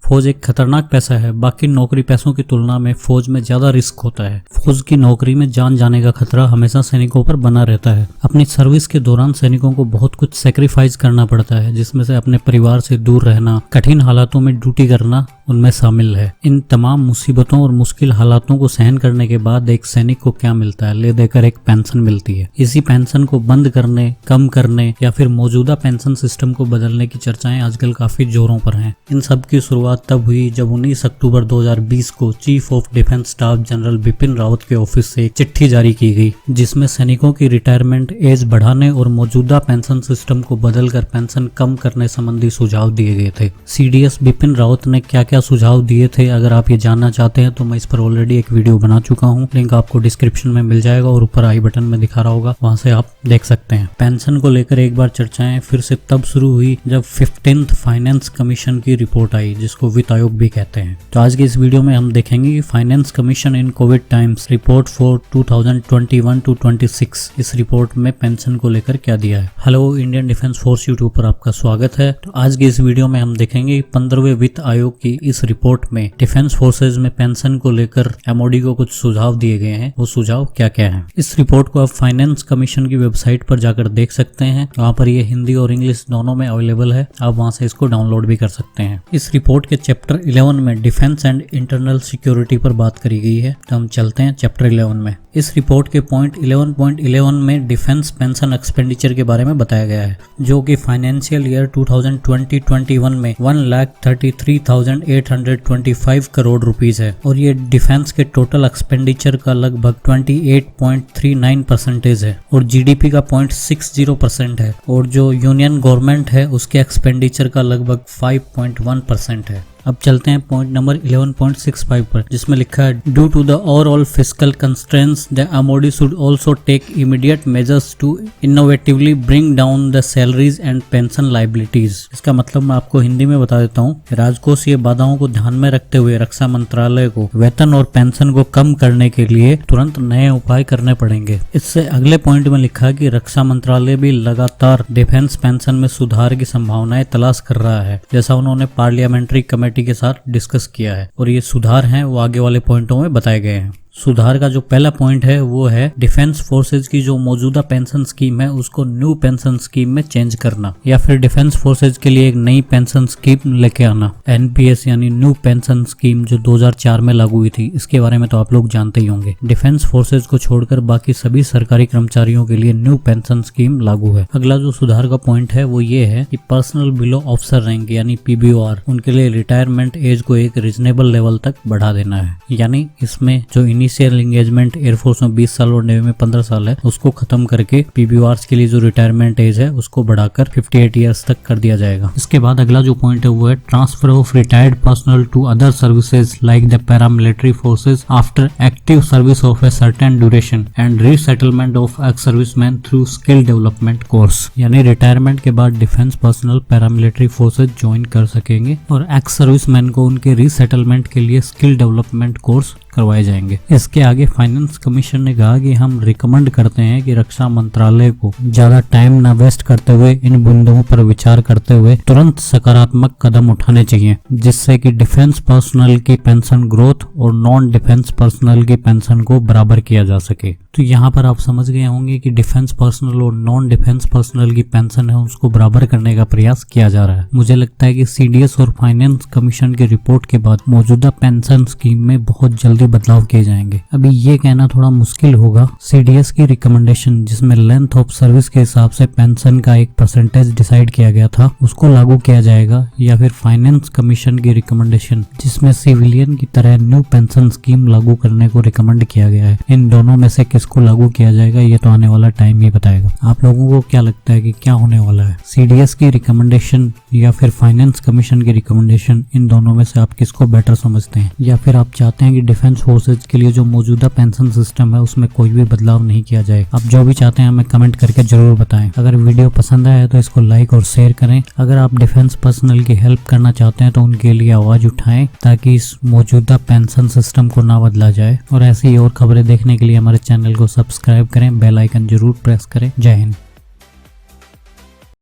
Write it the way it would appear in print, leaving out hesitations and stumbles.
फौज एक खतरनाक पैसा है। बाकी नौकरी पैसों की तुलना में फौज में ज्यादा रिस्क होता है। फौज की नौकरी में जान जाने का खतरा हमेशा सैनिकों पर बना रहता है। अपनी सर्विस के दौरान सैनिकों को बहुत कुछ सेक्रीफाइस करना पड़ता है, जिसमें से अपने परिवार से दूर रहना, कठिन हालातों में ड्यूटी करना उनमें शामिल है। इन तमाम मुसीबतों और मुश्किल हालातों को सहन करने के बाद एक सैनिक को क्या मिलता है? ले देकर एक पेंशन मिलती है। इसी पेंशन को बंद करने, कम करने या फिर मौजूदा पेंशन सिस्टम को बदलने की चर्चाएं आजकल काफी जोरों पर हैं। इन सब की शुरुआत तब हुई जब 19 अक्टूबर 2020 को chief of defence staff general Bipin Rawat के ऑफिस से एक चिट्ठी जारी की गई, जिसमें सैनिकों की रिटायरमेंट एज बढ़ाने और मौजूदा पेंशन सिस्टम को बदलकर पेंशन कम करने संबंधी सुझाव दिए गए थे। सीडीएस बिपिन रावत ने क्या क्या सुझाव दिए थे, अगर आप ये जानना चाहते हैं तो मैं इस पर ऑलरेडी एक वीडियो बना चुका हूँ। लिंक आपको डिस्क्रिप्शन में मिल जाएगा और ऊपर आई बटन में दिखा रहा होगा, वहां से आप देख सकते हैं। पेंशन को लेकर एक बार चर्चाएं फिर से तब शुरू हुई जब 15th फाइनेंस कमीशन की रिपोर्ट आई, जिसको वित्त आयोग भी कहते हैं। तो आज की इस वीडियो में हम देखेंगे कि finance commission in Covid times report for 2021 to 26 इस रिपोर्ट में पेंशन को लेकर क्या दिया है। Hello, Indian defence force YouTube पर आपका स्वागत है। तो आज की इस वीडियो में हम देखेंगे 15वें वित्त आयोग की इस रिपोर्ट में डिफेंस फोर्सेज में पेंशन को लेकर एमओडी को कुछ सुझाव दिए गए हैं। वो सुझाव क्या क्या हैं? इस रिपोर्ट को आप फाइनेंस कमीशन की वेबसाइट पर जाकर देख सकते हैं। वहाँ पर ये हिंदी और इंग्लिश दोनों में अवेलेबल है, आप वहाँ से इसको डाउनलोड भी कर सकते हैं। इस रिपोर्ट के चैप्टर 11 में डिफेंस एंड इंटरनल सिक्योरिटी पर बात करी गई है। तो हम चलते हैं चैप्टर 11 में। इस रिपोर्ट के पॉइंट 11.11 में डिफेंस पेंशन एक्सपेंडिचर के बारे में बताया गया है, जो कि फाइनेंशियल ईयर 2020-21 में 1,33,825 करोड़ रुपीस है और ये डिफेंस के टोटल एक्सपेंडिचर का लगभग 28.39% है और जीडीपी का 0.60% है और जो यूनियन गवर्नमेंट है उसके एक्सपेंडिचर का लगभग 5.1% है। अब चलते हैं पॉइंट नंबर 11.65 पर, जिसमें लिखा है due to the overall fiscal constraints the MoD should also take immediate measures to innovatively bring down the salaries and pension liabilities. इसका मतलब मैं आपको हिंदी में बता देता हूँ। राजकोषीय बाधाओं को ध्यान में रखते हुए रक्षा मंत्रालय को वेतन और पेंशन को कम करने के लिए तुरंत नए उपाय करने पड़ेंगे। इससे अगले पॉइंट में लिखा है कि रक्षा मंत्रालय भी लगातार डिफेंस पेंशन में सुधार की संभावनाएं तलाश कर रहा है, जैसा उन्होंने पार्लियामेंट्री कमेटी के साथ डिस्कस किया है और ये सुधार हैं वो आगे वाले पॉइंटों में बताए गए हैं। सुधार का जो पहला पॉइंट है वो है डिफेंस फोर्सेज की जो मौजूदा पेंशन स्कीम है उसको न्यू पेंशन स्कीम में चेंज करना, या फिर डिफेंस फोर्सेज के लिए एक नई पेंशन स्कीम लेके आना। एनपीएस यानी न्यू पेंशन स्कीम जो 2004 में लागू हुई थी, इसके बारे में तो आप लोग जानते ही होंगे। डिफेंस फोर्सेज को छोड़कर बाकी सभी सरकारी कर्मचारियों के लिए न्यू पेंशन स्कीम लागू है। अगला जो सुधार का पॉइंट है वो ये है कि पर्सनल बिलो ऑफिसर रैंक यानी पीबीओआर, उनके लिए रिटायरमेंट एज को एक रीजनेबल लेवल तक बढ़ा देना है। यानी इसमें जो इनिशियल एंगेजमेंट एयरफोर्स में 20 साल और नेवी में 15 साल है, उसको खत्म करके पीबीआर्स के लिए जो रिटायरमेंट एज है उसको बढ़ाकर 58 ईयर्स तक कर दिया जाएगा। इसके बाद अगला जो पॉइंट है वो है transfer of retired personnel to other services like the paramilitary forces after active service of a certain duration and resettlement of ex serviceman through skill development course. यानी रिटायरमेंट के बाद defence personnel paramilitary forces join कर सकेंगे और ex serviceman को उनके resettlement के लिए स्किल डेवलपमेंट कोर्स करवाए जाएंगे। इसके आगे फाइनेंस कमीशन ने कहा कि हम रिकमेंड करते हैं कि रक्षा मंत्रालय को ज्यादा टाइम न वेस्ट करते हुए इन बिंदुओं पर विचार करते हुए तुरंत सकारात्मक कदम उठाने चाहिए, जिससे कि डिफेंस पर्सनल की पेंशन ग्रोथ और नॉन डिफेंस पर्सनल की पेंशन को बराबर किया जा सके। तो यहाँ पर आप समझ गए होंगे कि डिफेंस पर्सनल और नॉन डिफेंस पर्सनल की पेंशन है उसको बराबर करने का प्रयास किया जा रहा है। मुझे लगता है कि सीडीएस और फाइनेंस कमीशन की रिपोर्ट के बाद मौजूदा पेंशन स्कीम में बहुत जल्दी बदलाव किए जाएंगे। अभी ये कहना थोड़ा मुश्किल होगा। सीडीएस की रिकमेंडेशन जिसमें लेंथ ऑफ सर्विस के हिसाब से पेंशन का एक परसेंटेज डिसाइड किया गया था उसको लागू किया जाएगा, या फिर फाइनेंस कमीशन की रिकमेंडेशन जिसमें सिविलियन की तरह न्यू पेंशन स्कीम लागू करने को रिकमेंड किया गया है। इन दोनों में से किसको लागू किया जाएगा ये तो आने वाला टाइम ही बताएगा। आप लोगों को क्या लगता है कि क्या होने वाला है? सीडीएस की रिकमेंडेशन या फिर फाइनेंस कमीशन की रिकमेंडेशन, इन दोनों में से आप किसको बेटर समझते हैं? या फिर आप चाहते हैं कि डिफेंस फोर्सेज के लिए जो मौजूदा पेंशन सिस्टम है उसमें कोई भी बदलाव नहीं किया जाए? आप जो भी चाहते हैं हमें कमेंट करके जरूर बताएं। अगर वीडियो पसंद आया तो इसको लाइक और शेयर करें। अगर आप डिफेंस पर्सनल की हेल्प करना चाहते हैं तो उनके लिए आवाज उठाएं ताकि इस मौजूदा पेंशन सिस्टम को ना बदला जाए। और ऐसी और खबरें देखने के लिए हमारे चैनल को सब्सक्राइब करें, बेल आइकन जरूर प्रेस करें। जय हिंद।